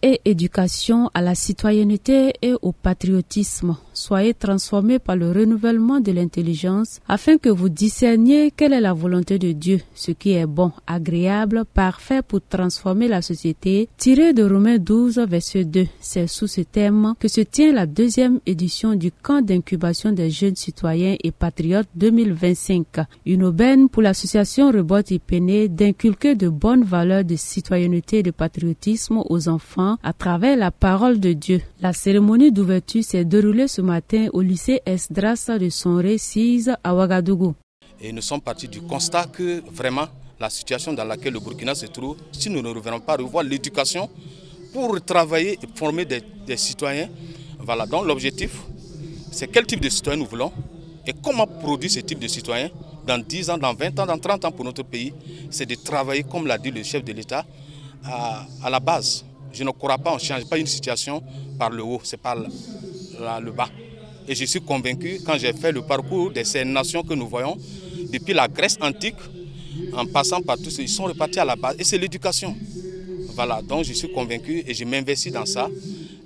et éducation à la citoyenneté et au patriotisme. Soyez transformés par le renouvellement de l'intelligence afin que vous discerniez quelle est la volonté de Dieu, ce qui est bon, agréable, parfait pour transformer la société. Tiré de Romains 12, verset 2. C'est sous ce thème que se tient la deuxième édition du camp d'incubation des jeunes citoyens et patriotes 2025. Une aubaine pour l'association Rebot-Ipene d'inculquer de bonnes valeurs de citoyenneté et de patriotisme aux enfants à travers la parole de Dieu. La cérémonie d'ouverture s'est déroulée ce matin au lycée Esdras de Sonré 6 à Ouagadougou. Et nous sommes partis du constat que vraiment la situation dans laquelle le Burkina se trouve, si nous ne revenons pas revoir l'éducation pour travailler et former des citoyens, voilà, donc l'objectif, c'est quel type de citoyens nous voulons et comment produire ce type de citoyens dans 10 ans, dans 20 ans, dans 30 ans pour notre pays. C'est de travailler, comme l'a dit le chef de l'État, à la base. Je ne crois pas, on ne change pas une situation par le haut, c'est par le bas. Et je suis convaincu, quand j'ai fait le parcours de ces nations que nous voyons, depuis la Grèce antique, en passant par tous, ils sont repartis à la base. Et c'est l'éducation. Voilà, donc je suis convaincu et je m'investis dans ça.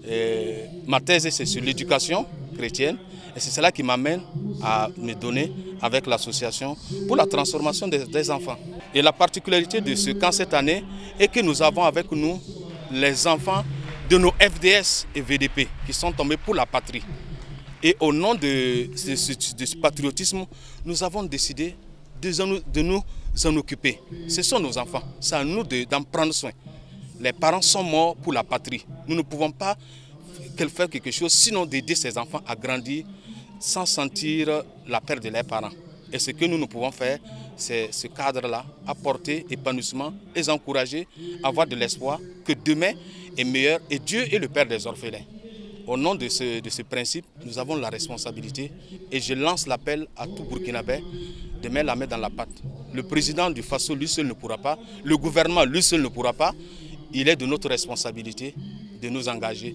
Et ma thèse, c'est sur l'éducation chrétienne. Et c'est cela qui m'amène à me donner avec l'association pour la transformation des enfants. Et la particularité de ce camp cette année est que nous avons avec nous les enfants de nos FDS et VDP qui sont tombés pour la patrie. Et au nom de ce patriotisme, nous avons décidé de nous en occuper. Ce sont nos enfants, c'est à nous d'en prendre soin. Les parents sont morts pour la patrie. Nous ne pouvons pas faire quelque chose sinon d'aider ces enfants à grandir sans sentir la perte de leurs parents. Et ce que nous pouvons faire, c'est ce cadre-là, apporter épanouissement, les encourager, avoir de l'espoir que demain est meilleur et Dieu est le Père des orphelins. Au nom de ce principe, nous avons la responsabilité et je lance l'appel à tout Burkinabé de mettre la main dans la pâte. Le président du Faso, lui seul ne pourra pas, le gouvernement, lui seul ne pourra pas. Il est de notre responsabilité de nous engager.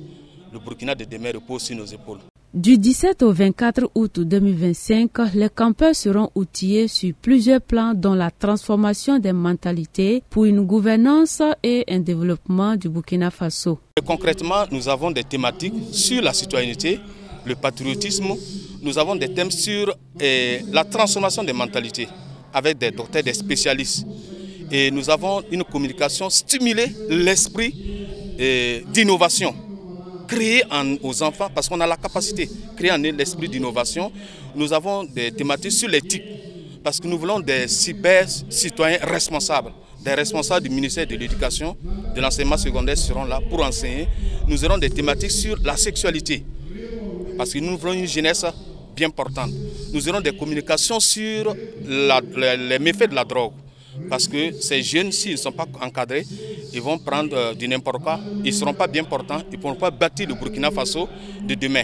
Le Burkina de demain repose sur nos épaules. Du 17 au 24 août 2025, les campeurs seront outillés sur plusieurs plans dont la transformation des mentalités pour une gouvernance et un développement du Burkina Faso. Et concrètement, nous avons des thématiques sur la citoyenneté, le patriotisme. Nous avons des thèmes sur la transformation des mentalités avec des docteurs, des spécialistes. Et nous avons une communication stimuler l'esprit d'innovation. Créer aux enfants, parce qu'on a la capacité, créer en eux l'esprit d'innovation. Nous avons des thématiques sur l'éthique, parce que nous voulons des cyber-citoyens responsables. Des responsables du ministère de l'Éducation, de l'enseignement secondaire seront là pour enseigner. Nous aurons des thématiques sur la sexualité, parce que nous voulons une jeunesse bien portante. Nous aurons des communications sur les méfaits de la drogue. Parce que ces jeunes, s'ils ne sont pas encadrés, ils vont prendre du n'importe quoi, ils ne seront pas bien portants, ils ne pourront pas bâtir le Burkina Faso de demain.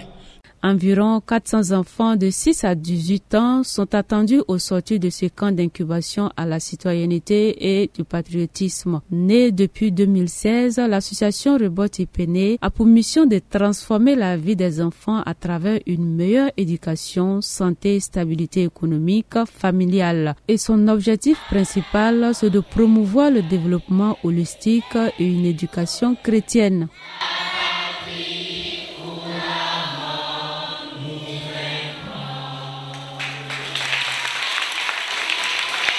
Environ 400 enfants de 6 à 18 ans sont attendus au sortir de ce camp d'incubation à la citoyenneté et du patriotisme. Née depuis 2016, l'association Rebot-Ipene a pour mission de transformer la vie des enfants à travers une meilleure éducation, santé et stabilité économique, familiale. Et son objectif principal, c'est de promouvoir le développement holistique et une éducation chrétienne.